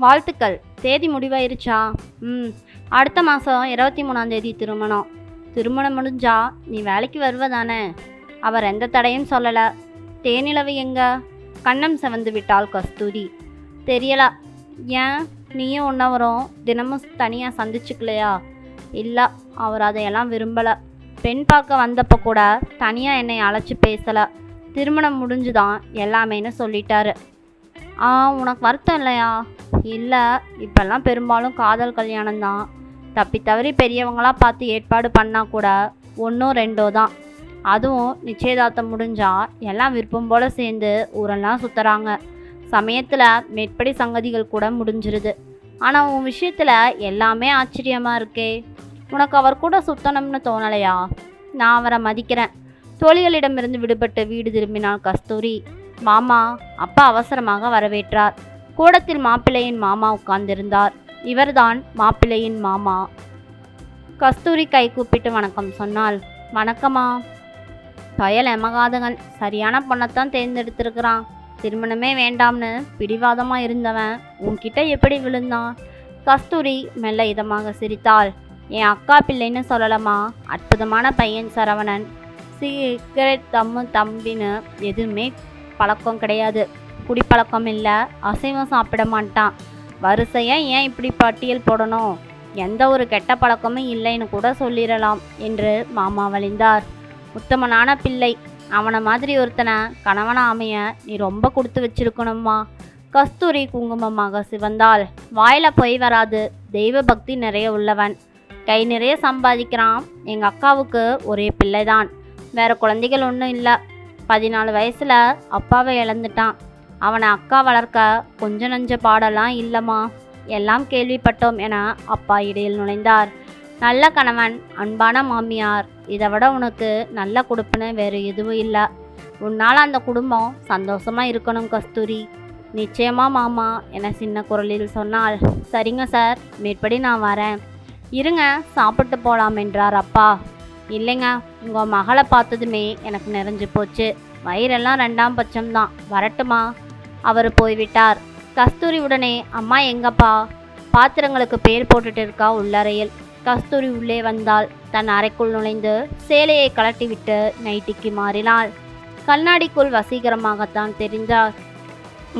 வாழ்த்துக்கள். தேதி முடிவாயிருச்சா? ம். அடுத்த மாதம் 23ஆம் தேதி திருமணம். திருமணம் முடிஞ்சா நீ வேலைக்கு வருவதானே? அவர் எந்த தடையும் சொல்லலை. தேனிலவு எங்க? கண்ணம் செவந்து விட்டாள் கஸ்தூரி. தெரியல. ஏன், நீயும் உன்னவரும் தினமும் தனியாக சந்திச்சுக்கலையா? இல்லை, அவர் அதையெல்லாம் விரும்பலை. பெண் பார்க்க வந்தப்போ கூட தனியாக என்னை அழைச்சி பேசலை. திருமணம் முடிஞ்சுதான் எல்லாமேன்னு சொல்லிட்டாரு. உனக்கு வருத்தம் இல்லையா? இல்லை, இப்பெல்லாம் பெரும்பாலும் காதல் கல்யாணம்தான். தப்பி தவறி பெரியவங்களாம் பார்த்து ஏற்பாடு பண்ணால் கூட ஒன்றோ ரெண்டோ தான். அதுவும் நிச்சயதார்த்தம் முடிஞ்சா எல்லாம் விருப்பம் போல் சேர்ந்து ஊரெல்லாம் சுற்றுறாங்க. சமயத்தில் மேற்படி சங்கதிகள் கூட முடிஞ்சிருது. ஆனால் உன் விஷயத்தில் எல்லாமே ஆச்சரியமாக இருக்கே. உனக்கு அவர் கூட சுத்தணும்னு தோணலையா? நான் அவரை மதிக்கிறேன். தோழிகளிடமிருந்து விடுபட்டு வீடு திரும்பினாள் கஸ்தூரி. மாமா, அப்பா அவசரமாக வரவேற்றார். கூடத்தில் மாப்பிள்ளையின் மாமா உட்கார்ந்திருந்தார். இவர்தான் மாப்பிள்ளையின் மாமா. கஸ்தூரி கை கூப்பிட்டு வணக்கம் சொன்னாள். வணக்கமா. பயல் எமகாதகன் சரியான பொண்ணைத்தான் தேர்ந்தெடுத்திருக்கிறான். திருமணமே வேண்டாம்னு பிடிவாதமாக இருந்தவன் உன்கிட்ட எப்படி விழுந்தான்? கஸ்தூரி மெல்ல இதமாக சிரித்தாள். என் அக்கா பிள்ளைன்னு சொல்லலாமா? அற்புதமான பையன் சரவணன். சிகரெட் தம்பின்னு எதுவுமே பழக்கம் கிடையாது. குடிப்பழக்கம் இல்லை, அசைவம் சாப்பிட மாட்டான். வரிசையாக ஏன் இப்படி பட்டியல் போடணும்? எந்த ஒரு கெட்ட பழக்கமும் இல்லைன்னு கூட சொல்லிடலாம் என்று மாமா வழிந்தார். உத்தமனான பிள்ளை. அவனை மாதிரி ஒருத்தனை கணவனை அமைய நீ ரொம்ப கொடுத்து வச்சிருக்கணுமா? கஸ்தூரி குங்குமமாக சிவந்தாள். வாயில் பொய் வராது. தெய்வ பக்தி நிறைய உள்ளவன். கை நிறைய சம்பாதிக்கிறான். எங்கள் அக்காவுக்கு ஒரே பிள்ளைதான். வேறு குழந்தைகள் ஒன்றும் இல்லை. 14 வயசில் அப்பாவை இழந்துட்டான். அவனை அக்கா வளர்க்க கொஞ்ச நஞ்ச பாடலாம் இல்லைம்மா. எல்லாம் கேள்விப்பட்டோம் என அப்பா இடையில் நுழைந்தார். நல்ல கணவன், அன்பான மாமியார், இதை விட உனக்கு நல்ல கொடுப்புன்னு வேறு எதுவும் இல்லை. உன்னால் அந்த குடும்பம் சந்தோஷமாக இருக்கணும் கஸ்தூரி. நிச்சயமா மாமா என சின்ன குரலில் சொன்னாள். சரிங்க சார், மேற்படி நான் வரேன். இருங்க, சாப்பிட்டு போகலாம் என்றார் அப்பா. இல்லைங்க, உங்கள் மகளை பார்த்ததுமே எனக்கு நிறைஞ்சு போச்சு. வயிறெல்லாம் 2ஆம் பட்சம்தான். வரட்டுமா? அவர் போய்விட்டார். கஸ்தூரி உடனே அம்மா எங்கப்பா? பாத்திரங்களுக்கு பேர் போட்டுட்டு இருக்கா உள்ளறையில். கஸ்தூரி உள்ளே வந்தாள். தன் அறைக்குள் நுழைந்து சேலையை கலட்டிவிட்டு நைட்டிக்கு மாறினாள். கண்ணாடிக்குள் வசீகரமாகத்தான் தெரிந்தார்.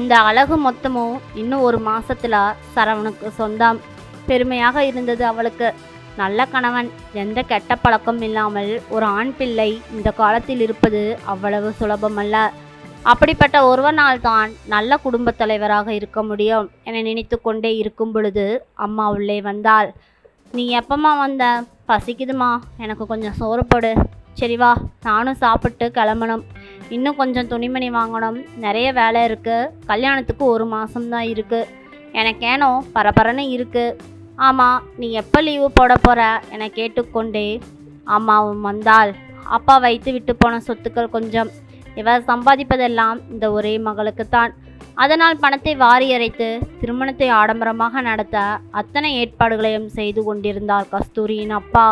இந்த அழகு மொத்தமும் இன்னும் 1 மாசத்துல சரவணுக்கு சொந்தம். பெருமையாக இருந்தது அவளுக்கு. நல்ல கணவன், எந்த கெட்ட பழக்கம் இல்லாமல் ஒரு ஆண் பிள்ளை இந்த காலத்தில் இருப்பது அவ்வளவு சுலபமல்ல. அப்படிப்பட்ட ஒருவனால் தான் நல்ல குடும்பத் தலைவராக இருக்க முடியும் என நினைத்து கொண்டே இருக்கும் பொழுது அம்மா உள்ளே வந்தாள். நீ எப்பம்மா வந்த? பசிக்குதுமா, எனக்கு கொஞ்சம் சோறு போடு. சரி வா, நானும் சாப்பிட்டு கிளம்பணும். இன்னும் கொஞ்சம் துணிமணி வாங்கணும். நிறைய வேலை இருக்குது. கல்யாணத்துக்கு 1 மாதம்தான் இருக்குது. எனக்கேனோ பரபரன்னு இருக்குது. ஆமாம், நீ எப்போ லீவு போட போகிற என கேட்டுக்கொண்டே அம்மாவும் வந்தாள். அப்பா வைத்து விட்டு போன சொத்துக்கள் கொஞ்சம். இவர் சம்பாதிப்பதெல்லாம் இந்த ஒரே மகளுக்குத்தான். அதனால் பணத்தை வாரி அரைத்து திருமணத்தை ஆடம்பரமாக நடத்த அத்தனை ஏற்பாடுகளையும் செய்து கொண்டிருந்தார் கஸ்தூரியின் அப்பா.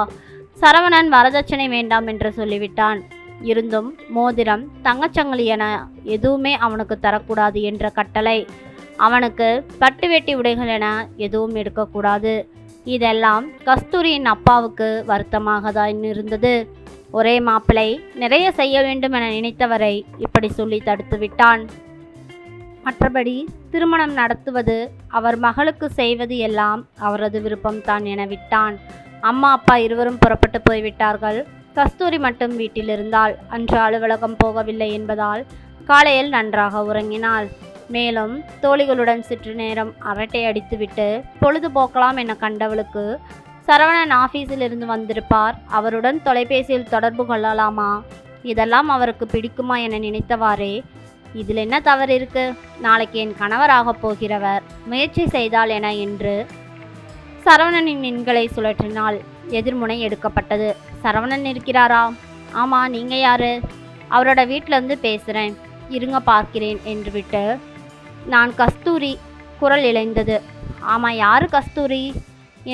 சரவணன் வரதட்சணை வேண்டாம் என்று சொல்லிவிட்டான். இருந்தும் மோதிரம், தங்கச்சங்கிலி என எதுவுமே அவனுக்கு தரக்கூடாது என்ற கட்டளை. அவனுக்கு பட்டு வேட்டி உடைகள் என எதுவும் எடுக்கக்கூடாது. இதெல்லாம் கஸ்தூரியின் அப்பாவுக்கு வருத்தமாக தான் இருந்தது. ஒரே மாப்பிள்ளை, நிறைய செய்ய வேண்டும் என நினைத்தவரை இப்படி சொல்லி தடுத்து விட்டான். மற்றபடி திருமணம் நடத்துவது, அவர் மகளுக்கு செய்வது எல்லாம் அவரது விருப்பம்தான் என விட்டான். அம்மா அப்பா இருவரும் புறப்பட்டு போய்விட்டார்கள். கஸ்தூரி மட்டும் வீட்டில் இருந்தாள். அன்று அலுவலகம் போகவில்லை என்பதால் காலையில் நன்றாக உறங்கினாள். மேலும் தோழிகளுடன் சிற்று நேரம் அரட்டை அடித்துவிட்டு பொழுதுபோக்கலாம் என கண்டவளுக்கு சரவணன் ஆஃபீஸில் இருந்து வந்திருப்பார். அவருடன் தொலைபேசியில் தொடர்பு கொள்ளலாமா? இதெல்லாம் அவருக்கு பிடிக்குமா என நினைத்தவாறே, இதில் என்ன தவறு இருக்கு? நாளைக்கு என் கணவராகப் போகிறவர் முயற்சி செய்தால் என என்று சரவணனின் எண்களை சுழற்றினாள். எதிர்முனை எடுக்கப்பட்டது. சரவணன் இருக்கிறாரா? ஆமாம், நீங்கள் யாரு? அவரோட வீட்டிலேருந்து பேசுகிறேன். இருங்க பார்க்கிறேன் என்று விட்டு, நான் கஸ்தூரி. குரல் இழைந்தது. ஆமாம், யார் கஸ்தூரி?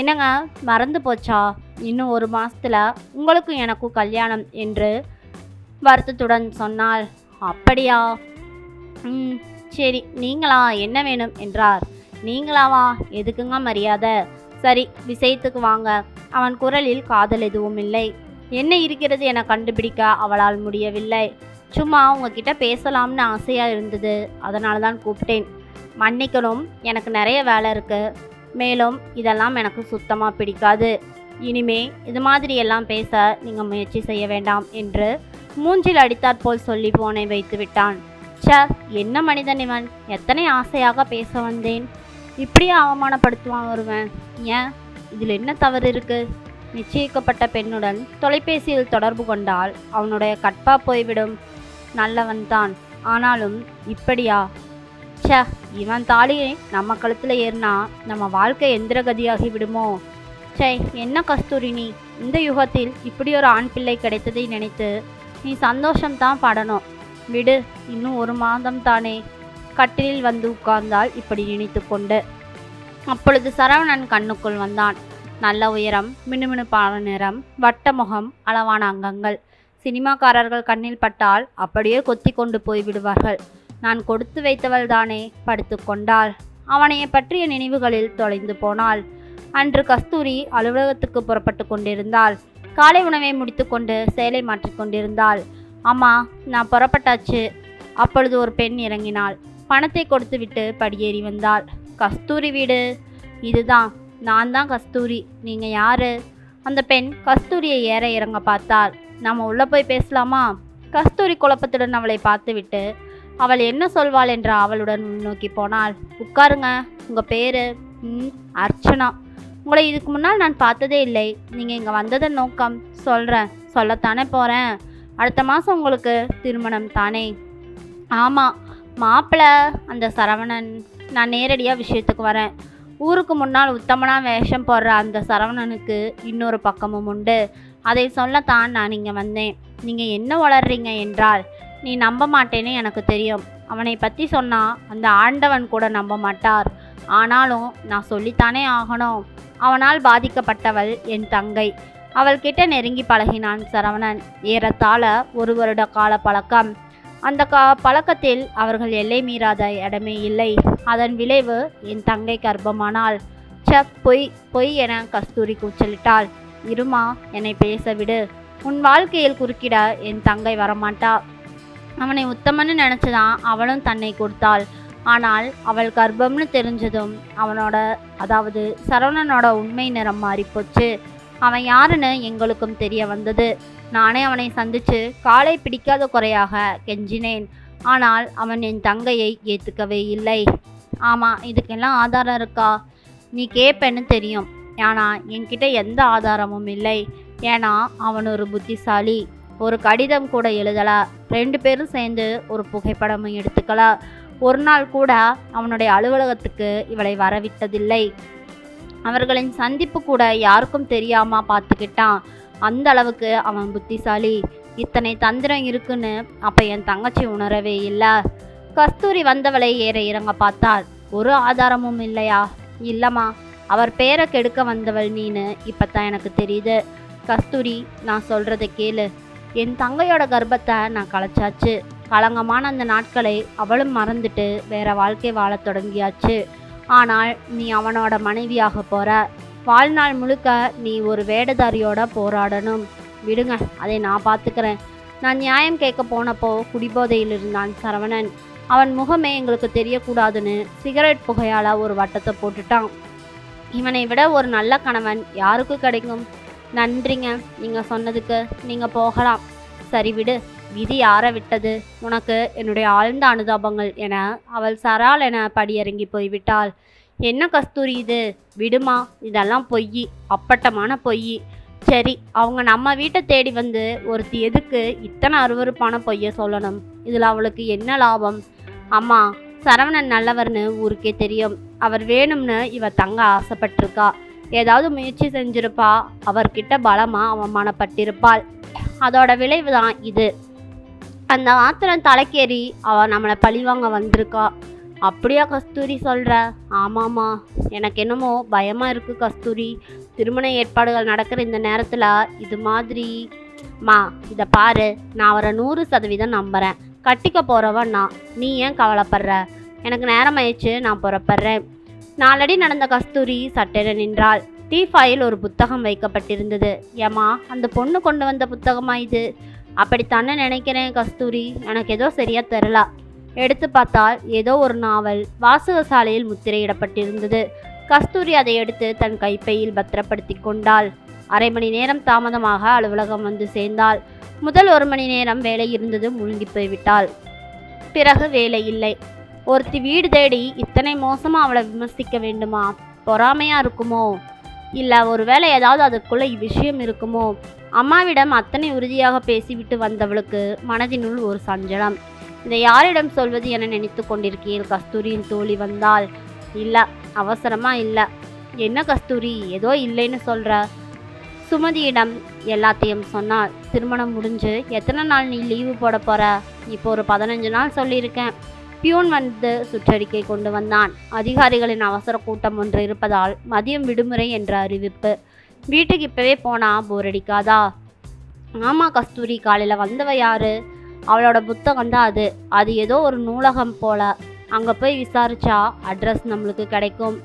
என்னங்க, மறந்து போச்சா? இன்னும் 1 மாதத்தில் உங்களுக்கும் எனக்கும் கல்யாணம் என்று வருத்தத்துடன் சொன்னாள். அப்படியா? சரி, நீங்களா? என்ன வேணும் என்றார். நீங்களாவா? எதுக்குங்க மரியாதை? சரி, விஷயத்துக்கு வாங்க. அவன் குரலில் காதல் எதுவும் இல்லை. என்ன இருக்கிறது என கண்டுபிடிக்க அவளால் முடியவில்லை. சும்மா உங்ககிட்ட பேசலாம்னு ஆசையாக இருந்தது, அதனால தான் கூப்பிட்டேன். மன்னிக்கணும், எனக்கு நிறைய வேலை இருக்கு. மேலும் இதெல்லாம் எனக்கு சுத்தமாக பிடிக்காது. இனிமே இது மாதிரி எல்லாம் பேச நீங்கள் முயற்சி செய்ய வேண்டாம் என்று மூஞ்சில் அடித்தாற்போல் சொல்லி போனை வைத்து விட்டான். ச்ச, என்ன மனிதன் இவன்! எத்தனை ஆசையாக பேச வந்தேன், இப்படியே அவமானப்படுத்துவான் ஒருவன். ஏன், இதில் என்ன தவறு இருக்கு? நிச்சயிக்கப்பட்ட பெண்ணுடன் தொலைபேசியில் தொடர்பு கொண்டால் அவனுடைய கற்பா போய்விடும். நல்லவன்தான், ஆனாலும் இப்படியா? ச்ச, இவன் தாலியை நம்ம கழுத்தில் ஏறினா நம்ம வாழ்க்கை எந்திரகதியாகி விடுமோ? சே, என்ன கஸ்தூரி நீ! இந்த யுகத்தில் இப்படி ஒரு ஆண் பிள்ளை கிடைத்ததை நினைத்து நீ சந்தோஷம்தான் படணும். விடு, இன்னும் 1 மாதம் தானே. கட்டிலில் வந்து உட்கார்ந்தால் இப்படி நினைத்து கொண்டு. அப்பொழுது சரவணன் கண்ணுக்குள் வந்தான். நல்ல உயரம், மினுமினுப்பான நிறம், வட்ட முகம், அளவான அங்கங்கள். சினிமாக்காரர்கள் கண்ணில் பட்டால் அப்படியே கொத்தி கொண்டு போய்விடுவார்கள். நான் கொடுத்து வைத்தவள் தானே. படுத்து கொண்டாள். அவனைய பற்றிய நினைவுகளில் தொலைந்து போனாள். அன்று கஸ்தூரி அலுவலகத்துக்கு புறப்பட்டு கொண்டிருந்தாள். காலை உணவை முடித்து கொண்டு சேலை மாற்றிக்கொண்டிருந்தாள். அம்மா, நான் புறப்பட்டாச்சு. அப்பொழுது ஒரு பெண் இறங்கினாள். பணத்தை கொடுத்துவிட்டு படியேறி வந்தாள். கஸ்தூரி வீடு இதுதான். நான் தான் கஸ்தூரி. நீங்கள் யாரு? அந்த பெண் கஸ்தூரியை ஏற இறங்க பார்த்தாள். நம்ம உள்ளே போய் பேசலாமா? கஸ்தூரி குழப்பத்துடன் அவளை பார்த்துவிட்டு அவள் என்ன சொல்வாள் என்ற அவளுடன் முன்னோக்கி போனாள். உட்காருங்க. உங்கள் பேர்? அர்ச்சனா. உங்களை இதுக்கு முன்னால் நான் பார்த்ததே இல்லை. நீங்கள் இங்கே வந்ததன் நோக்கம்? சொல்லத்தானே போகிறேன். அடுத்த மாதம் உங்களுக்கு திருமணம் தானே? ஆமாம். மாப்பிள்ளை அந்த சரவணன். நான் நேரடியாக விஷயத்துக்கு வரேன். ஊருக்கு முன்னால் உத்தமனாக வேஷம் போடுற அந்த சரவணனுக்கு இன்னொரு பக்கமும் உண்டு. அதை சொல்லத்தான் நான் இங்கே வந்தேன். நீங்கள் என்ன வளர்றீங்க என்றால், நீ நம்ப மாட்டேன்னு எனக்கு தெரியும். அவனை பற்றி சொன்னால் அந்த ஆண்டவன் கூட நம்ப மாட்டார். ஆனாலும் நான் சொல்லித்தானே ஆகணும். அவனால் பாதிக்கப்பட்டவள் என் தங்கை. அவள்கிட்ட நெருங்கி பழகினான் சரவணன். ஏறத்தாழ 1 வருட கால பழக்கம். அந்த பழக்கத்தில் அவர்கள் எல்லை மீறாத இடமே இல்லை. அதன் விளைவு என் தங்கை கர்ப்பமானாள். பொய் பொய் என கஸ்தூரி கூச்சலிட்டாள். இருமா, என்னை பேச விடு. உன் வாழ்க்கையில் குறுக்கிட என் தங்கை வரமாட்டா. அவனை உத்தமன்னு நினச்சிதான் அவளும் தன்னை கொடுத்தாள். ஆனால் அவள் கர்ப்பம்னு தெரிஞ்சதும் அதாவது சரவணனோட உண்மை நிறம் மாறிப்போச்சு. அவன் யாருன்னு எங்களுக்கும் தெரிய வந்தது. நானே அவனை சந்தித்து காலை பிடிக்காத குறையாக கெஞ்சினேன். ஆனால் அவன் என் தங்கையை ஏற்றுக்கவே இல்லை. ஆமாம், இதுக்கெல்லாம் ஆதாரம் இருக்கா? நீ கேட்பேன்னு தெரியும். ஆனால் என்கிட்ட எந்த ஆதாரமும் இல்லை. ஏன்னா அவன் ஒரு புத்திசாலி. ஒரு கடிதம் கூட எழுதலை. 2 பேரும் சேர்ந்து ஒரு புகைப்படமும் எடுத்துக்கல. ஒரு நாள் கூட அவனுடைய அலுவலகத்துக்கு இவளை வரவிட்டதில்லை. அவர்களின் சந்திப்பு கூட யாருக்கும் தெரியாமல் பார்த்துக்கிட்டான். அந்த அளவுக்கு அவன் புத்திசாலி. இத்தனை தந்திரம் இருக்குன்னு அப்போ என் தங்கச்சி உணரவே இல்லை. கஸ்தூரி வந்தவளை ஏற இறங்க பார்த்தாள். ஒரு ஆதாரமும் இல்லையா? இல்லைம்மா, அவர் பேரை கெடுக்க வந்தவள் நீனு இப்போத்தான் எனக்கு தெரியுது. கஸ்தூரி, நான் சொல்கிறத கேளு. என் தங்கையோட கர்ப்பத்தை நான் கலைச்சாச்சு. களங்கமான அந்த நாட்களை அவளும் மறந்துட்டு வேற வாழ்க்கை வாழ தொடங்கியாச்சு. ஆனால் நீ அவனோட மனைவியாக போற. வாழ்நாள் முழுக்க நீ ஒரு வேடதாரியோட போராடணும். விடுங்க, அதை நான் பார்த்துக்கிறேன். நான் நியாயம் கேட்க போனப்போ குடிபோதையில் இருந்தான் சரவணன். அவன் முகமே எங்களுக்கு தெரியக்கூடாதுன்னு சிகரெட் புகையால் ஒரு வட்டத்தை போட்டுட்டான். இவனை விட ஒரு நல்ல கணவன் யாருக்கு கிடைக்கும்? நன்றிங்க, நீங்கள் சொன்னதுக்கு. நீங்கள் போகலாம். சரி விடு, விதி யாரை விட்டது? உனக்கு என்னுடைய ஆழ்ந்த அனுதாபங்கள் என அவள் சரால் என படியிறங்கி போய்விட்டாள். என்ன கஸ்தூரி இது? விடுமா, இதெல்லாம் பொய், அப்பட்டமான பொய். சரி, அவங்க நம்ம வீட்டை தேடி வந்து ஒருத்தி எதுக்கு இத்தனை அருவருப்பான பொய்யை சொல்லணும்? இதில் அவளுக்கு என்ன லாபம்? அம்மா, சரவணன் நல்லவர்னு ஊருக்கே தெரியும். அவர் வேணும்னு இவ தங்க ஆசைப்பட்டிருக்கா. ஏதாவது முயற்சி செஞ்சிருப்பா. அவர்கிட்ட பலமாக அவமானப்பட்டிருப்பாள். அதோட விளைவு தான் இது. அந்த ஆத்திரம் தலைக்கேறி அவள் நம்மளை பழிவாங்க வந்திருக்கா. அப்படியா கஸ்தூரி சொல்கிற? ஆமாம்மா, எனக்கு என்னமோ பயமாக இருக்குது கஸ்தூரி. திருமண ஏற்பாடுகள் நடக்கிற இந்த நேரத்தில் இது மாதிரி. இதை பாரு, நான் அவரை 100% நம்புகிறேன். கட்டிக்க போகிறவன் நான். நீ ஏன் கவலைப்படுற? எனக்கு நேரம் ஆயிடுச்சு, நான் புறப்படுறேன். நாளடி நடந்த கஸ்தூரி சட்டென நின்றாள். டீஃபாயில் ஒரு புத்தகம் வைக்கப்பட்டிருந்தது. ஏமா, அந்த பொண்ணு கொண்டு வந்த புத்தகமா இது? அப்படித்தானே நினைக்கிறேன் கஸ்தூரி, எனக்கு ஏதோ சரியா தெரியல. எடுத்து பார்த்தால் ஏதோ ஒரு நாவல் வாசகசாலையில் முத்திரையிடப்பட்டிருந்தது. கஸ்தூரி அதை எடுத்து தன் கைப்பையில் பத்திரப்படுத்தி கொண்டாள். அரை மணி நேரம் தாமதமாக அலுவலகம் வந்து சேர்ந்தாள். முதல் 1 மணி நேரம் வேலை இருந்தது, முழுங்கி போய்விட்டாள். பிறகு வேலை இல்லை. ஒருத்தி வீடு தேடி இத்தனை மோசமா அவளை விமர்சிக்க வேண்டுமா? பொறாமையா இருக்குமோ? இல்லை ஒருவேளை ஏதாவது அதுக்குள்ள விஷயம் இருக்குமோ? அம்மாவிடம் அத்தனை உறுதியாக பேசிவிட்டு வந்தவளுக்கு மனதினுள் ஒரு சஞ்சலம். இதை யாரிடம் சொல்வது என நினைத்து கொண்டிருக்கிறேன். கஸ்தூரியின் தோழி வந்தாள். இல்லை, அவசரமா இல்லை. என்ன கஸ்தூரி, ஏதோ இல்லைன்னு சொல்ற? சுமதியிடம் எல்லாத்தையும் சொன்னாள். திருமணம் முடிஞ்சு எத்தனை நாள் நீ லீவு போட போற? இப்போ ஒரு 15 நாள் சொல்லியிருக்கேன். பியூன் வந்து சுற்றறிக்கை கொண்டு வந்தான். அதிகாரிகளின் அவசர கூட்டம் ஒன்று இருப்பதால் மதியம் விடுமுறை என்ற அறிவிப்பு. வீட்டுக்கு இப்பவே போனா போர் அடிக்காதா? ஆமா கஸ்தூரி, காலையில் வந்தவ யாரு? அவளோட புத்தகம் தான் அது. அது ஏதோ ஒரு நூலகம் போல. அங்கே போய் விசாரிச்சா அட்ரஸ் நம்மளுக்கு கிடைக்கும்.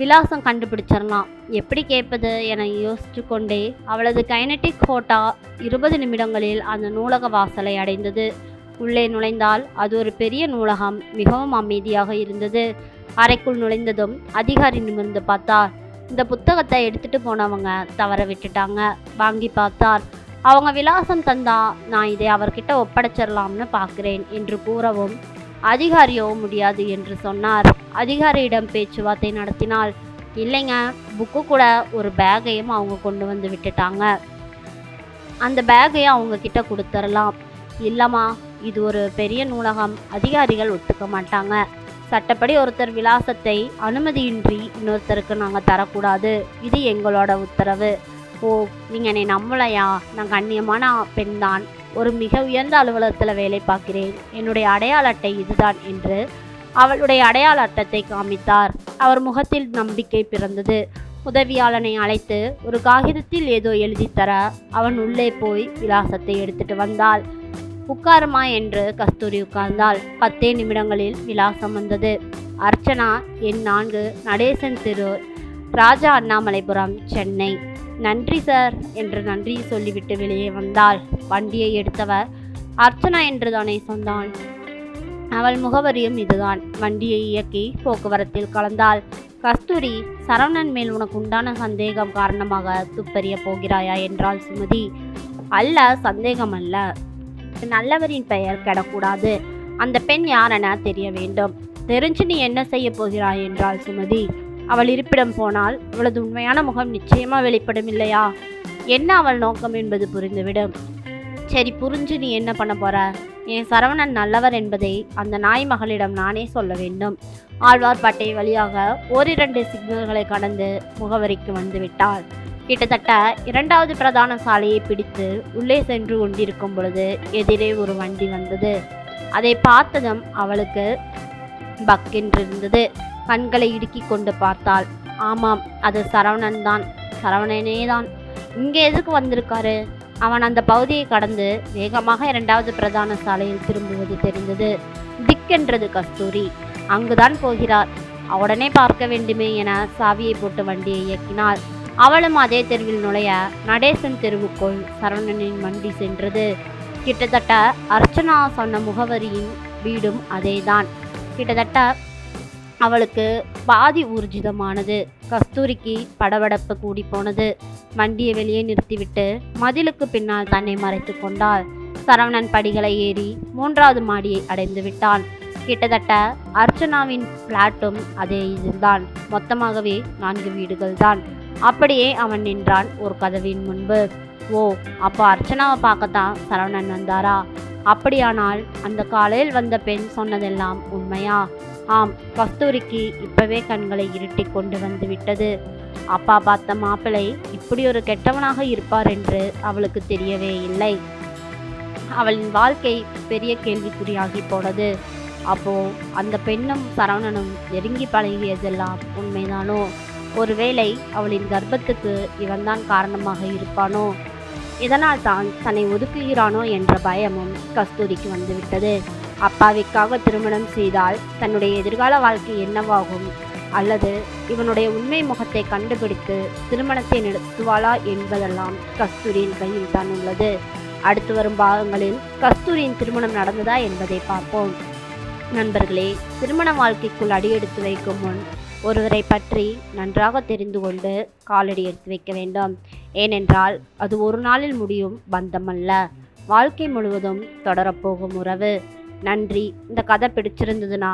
விலாசம் கண்டுபிடிச்சிடலாம். எப்படி கேட்பது என யோசிச்சு கொண்டே அவளது கைனட்டிக் ஹோட்டா 20 நிமிடங்களில் அந்த நூலக வாசலை அடைந்தது. உள்ளே நுழைந்தால் அது ஒரு பெரிய நூலகம். மிகவும் அமைதியாக இருந்தது. அறைக்குள் நுழைந்ததும் அதிகாரி நிமிர்ந்து பார்த்தார். இந்த புத்தகத்தை எடுத்துட்டு போனவங்க தவற விட்டுட்டாங்க. வாங்கி பார்த்தார். அவங்க விலாசம் தந்தா நான் இதை அவர்கிட்ட ஒப்படைச்சிடலாம்னு பார்க்குறேன் என்று கூறவும் அதிகாரியோ முடியாது என்று சொன்னார். அதிகாரியிடம் பேச்சுவார்த்தை நடத்தினாள். இல்லைங்க, புக்கு கூட ஒரு பேக்கையும் அவங்க கொண்டு வந்து விட்டுட்டாங்க. அந்த பேக்கையும் அவங்க கிட்ட கொடுத்துடலாம். இல்லைம்மா, இது ஒரு பெரிய நூலகம். அதிகாரிகள் ஒத்துக்க மாட்டாங்க. சட்டப்படி ஒருத்தர் விலாசத்தை அனுமதியின்றி இன்னொருத்தருக்கு நாங்கள் தரக்கூடாது. இது எங்களோட உத்தரவு. ஓ, நீங்கள் என்னை நம்பலையா? நான் கண்ணியமான பெண்தான். ஒரு மிக உயர்ந்த அலுவலகத்தில் வேலை பார்க்கிறேன். என்னுடைய அடையாள அட்டை இதுதான் என்று அவளுடைய அடையாள அட்டத்தை காமித்தார். அவர் முகத்தில் நம்பிக்கை பிறந்தது. உதவியாளனை அழைத்து ஒரு காகிதத்தில் ஏதோ எழுதித்தர அவன் உள்ளே போய் விலாசத்தை எடுத்துட்டு வந்தாள். உட்காருமா என்று கஸ்தூரி உட்கார்ந்தாள். 10 நிமிடங்களில் விலாசம் வந்தது. அர்ச்சனா, எண் 4, நடேசன் தெரு, ராஜா அண்ணாமலைபுரம், சென்னை. நன்றி சார் என்று நன்றி சொல்லிவிட்டு வெளியே வந்தாள். வண்டியை எடுத்தவர் அர்ச்சனா என்று தானே சொன்னாள். அவள் முகவரியும் இதுதான். வண்டியை இயக்கி போக்குவரத்தில் கலந்தாள். கஸ்தூரி, சரவணன் மேல் உனக்கு உண்டான சந்தேகம் காரணமாக துப்பறிய போகிறாயா என்றாள் சுமதி. அல்ல, சந்தேகம் அல்ல. நல்லவரின் பெயர் கெடக்கூடாது. அந்த பெண் யாரென தெரிய வேண்டும். தெரிஞ்சு நீ என்ன செய்ய போகிறாய் என்றாள் சுமதி. அவள் இருப்பிடம் போனால் அவளது உண்மையான முகம் நிச்சயமா வெளிப்படும் இல்லையா? என்ன அவள் நோக்கம் என்பது புரிந்துவிடும். சரி, புரிஞ்சு நீ என்ன பண்ண போற? என் சரவணன் நல்லவர் என்பதை அந்த நாய் மகளிடம் நானே சொல்ல வேண்டும். ஆழ்வார்பேட்டை வழியாக 1-2 சிக்னல்களை கடந்து முகவரிக்கு வந்து விட்டாள். கிட்டத்தட்ட 2வது பிரதான சாலையை பிடித்து உள்ளே சென்று கொண்டிருக்கும் பொழுது எதிரே ஒரு வண்டி வந்தது. அதை பார்த்ததும் அவளுக்கு பக்கென்றிருந்தது. கண்களை இடுக்கி கொண்டு பார்த்தாள். ஆமாம், அது சரவணன் தான். சரவணனே தான். இங்கே எதுக்கு வந்திருக்காரு? அவன் அந்த பகுதியை கடந்து வேகமாக 2வது பிரதான சாலையில் திரும்புவது தெரிந்தது. திக்கென்றது கஸ்தூரி. அங்குதான் போகிறார். உடனே பார்க்க வேண்டுமே என சாவியை போட்டு வண்டியை இயக்கினாள். அவளும் அதே தெருவில் நுழைய நடேசன் தெருவுக்குள் சரவணனின் வண்டி சென்றது. கிட்டத்தட்ட அர்ச்சனா சொன்ன முகவரியின் வீடும் அதேதான். கிட்டத்தட்ட அவளுக்கு பாதி ஊர்ஜிதமானது. கஸ்தூரிக்கு படபடப்பு கூடி போனது. வண்டியை வெளியே நிறுத்திவிட்டு மதிலுக்கு பின்னால் தன்னை மறைத்து கொண்டாள். சரவணன் படிகளை ஏறி 3வது மாடியை அடைந்து விட்டான். கிட்டத்தட்ட அர்ச்சனாவின் பிளாட்டும் அதே இதுதான். மொத்தமாகவே 4 வீடுகள் தான். அப்படியே அவன் நின்றான் ஒரு கதவின் முன்பு. ஓ, அப்போ அர்ச்சனாவை பார்க்கத்தான் சரவணன் வந்தாரா? அப்படியானால் அந்த காலையில் வந்த பெண் சொன்னதெல்லாம் உண்மையா? ஆம், கஸ்தூரிக்கு இப்பவே கண்களை இருட்டி கொண்டு வந்து விட்டது. அப்பா பார்த்த மாப்பிள்ளை இப்படி ஒரு கெட்டவனாக இருப்பார் என்று அவளுக்கு தெரியவே இல்லை. அவளின் வாழ்க்கை பெரிய கேள்விக்குறியாகி போனது. அப்போ அந்த பெண்ணும் சரவணனும் நெருங்கி பழகியதெல்லாம் உண்மைதானோ? ஒருவேளை அவளின் கர்ப்பத்துக்கு இவன்தான் காரணமாக இருப்பானோ? இதனால் தான் தன்னை ஒதுக்குகிறானோ என்ற பயமும் கஸ்தூரிக்கு வந்துவிட்டது. அப்பாவிற்காக திருமணம் செய்தால் தன்னுடைய எதிர்கால வாழ்க்கை என்னவாகும்? அல்லது இவனுடைய உண்மை முகத்தை கண்டுபிடித்து திருமணத்தை நிறுத்துவாளா என்பதெல்லாம் கஸ்தூரியின் கையில் தான் உள்ளது. அடுத்து வரும் பாகங்களில் கஸ்தூரியின் திருமணம் நடந்ததா என்பதை பார்ப்போம். நண்பர்களே, திருமண வாழ்க்கைக்குள் அடியெடுத்து வைக்கும் முன் ஒருவரை பற்றி நன்றாக தெரிந்து கொண்டு காலடி எடுத்து வைக்க வேண்டும். ஏனென்றால் அது ஒரு நாளில் முடியும் பந்தம் அல்ல, வாழ்க்கை முழுவதும் தொடரப்போகும் உறவு. நன்றி. இந்த கதை பிடிச்சிருந்ததுன்னா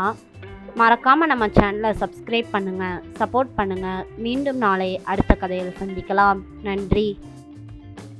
மறக்காமல் நம்ம சேனலை சப்ஸ்கிரைப் பண்ணுங்கள், சப்போர்ட் பண்ணுங்கள். மீண்டும் நாளை அடுத்த கதையில் சந்திக்கலாம். நன்றி.